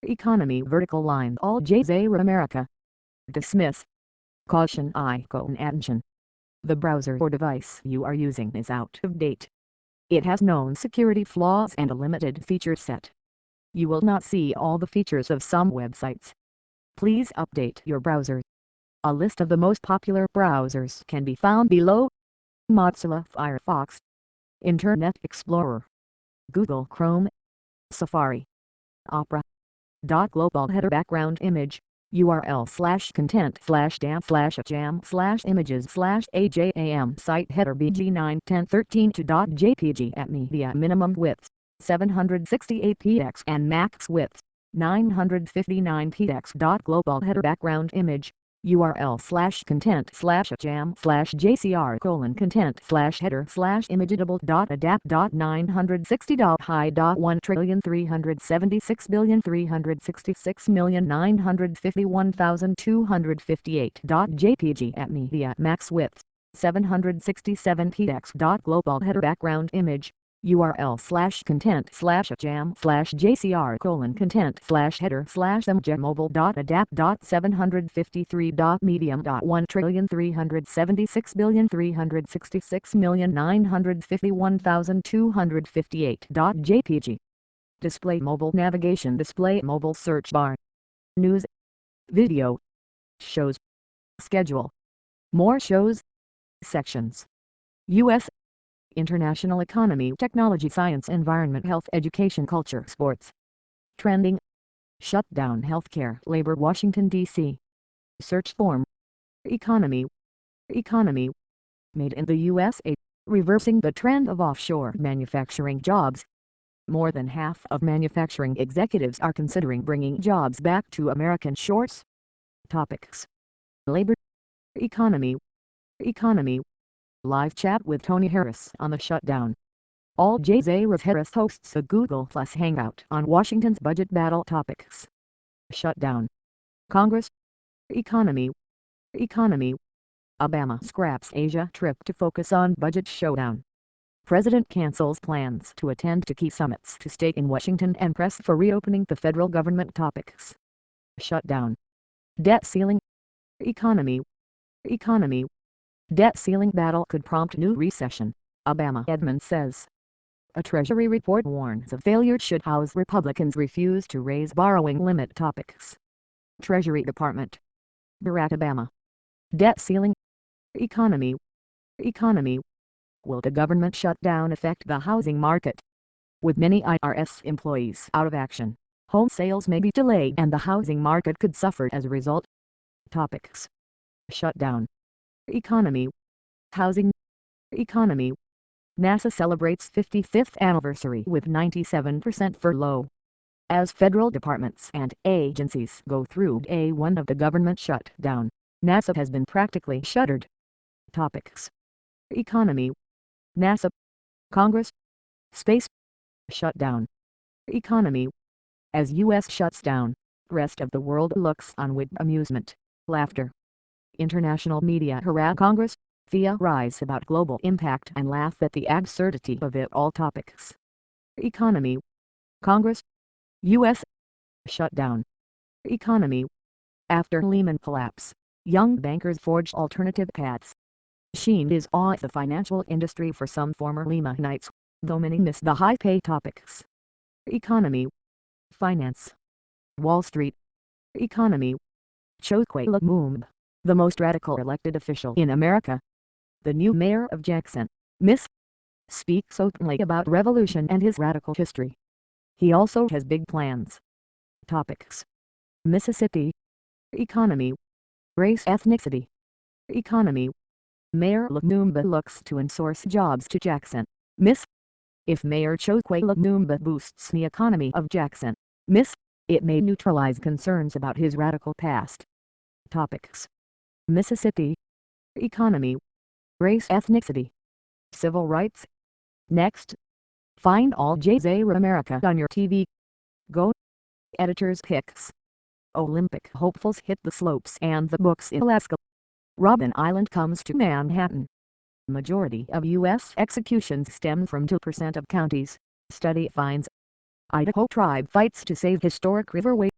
Economy vertical line Al Jazeera America. Dismiss. Caution icon attention. The browser or device you are using is out of date. It has known security flaws and a limited feature set. You will not see all the features of some websites. Please update your browser. A list of the most popular browsers can be found below. Mozilla Firefox, Internet Explorer, Google Chrome, Safari, Opera. Global header background image, URL/content/jam/images/AJAM site header BG91013 at media minimum width 768 px and max width 959 px. Global header background image, URL/content/header/imageable.adapt.960.high.1,376,351,258.jpg at media max width 767 px. Global header background image, URL/content/jam/medium.1,376,351,258.jpg. Display mobile navigation, display mobile search bar, news, video, shows, schedule, more shows, sections, U.S., international economy, technology, science, environment, health, education, culture, sports, trending, shutdown, healthcare, labor, Washington, D.C., search form, economy, made in the USA, reversing the trend of offshore manufacturing jobs. More than half of manufacturing executives are considering bringing jobs back to American shores. Topics: labor, economy, live chat with Tony Harris on the shutdown. Al Jazeera. Harris hosts a Google Plus Hangout on Washington's budget battle. Topics: shutdown, Congress, economy, Obama scraps Asia trip to focus on budget showdown. President cancels plans to attend to key summits to stay in Washington and press for reopening the federal government. Topics: shutdown, debt ceiling, economy, debt ceiling battle could prompt new recession, Obama admin says. A Treasury report warns of failure should House Republicans refuse to raise borrowing limit. Topics: Treasury Department, Barack Obama, debt ceiling, economy, will the government shutdown affect the housing market? With many IRS employees out of action, home sales may be delayed and the housing market could suffer as a result. Topics: shutdown, economy, housing, NASA celebrates 55th anniversary with 97% furlough. As federal departments and agencies go through day one of the government shutdown, NASA has been practically shuttered. Topics: economy, NASA, Congress, space, shutdown, economy. As U.S. shuts down, rest of the world looks on with amusement, laughter. International media harass Congress, theorize about global impact and laugh at the absurdity of it all. Topics: economy, Congress, U.S. shutdown, economy. After Lehman collapse, young bankers forged alternative paths. Sheen is off the financial industry for some former Lehmanites, though many miss the high pay. Topics: economy, finance, Wall Street, economy. Chokwe Lumumba, the most radical elected official in America, the new mayor of Jackson, Miss, speaks openly about revolution and his radical history. He also has big plans. Topics: Mississippi, economy, race, ethnicity, economy. Mayor Lumumba looks to insource jobs to Jackson, Miss. If Mayor Chokwe Lumumba boosts the economy of Jackson, Miss, it may neutralize concerns about his radical past. Topics: Mississippi, economy, race, ethnicity, civil rights. Next, find Al Jazeera America on your TV. Go. Editor's picks. Olympic hopefuls hit the slopes and the books in Alaska. Robben Island comes to Manhattan. Majority of U.S. executions stem from 2% of counties. Study finds Idaho tribe fights to save historic riverway.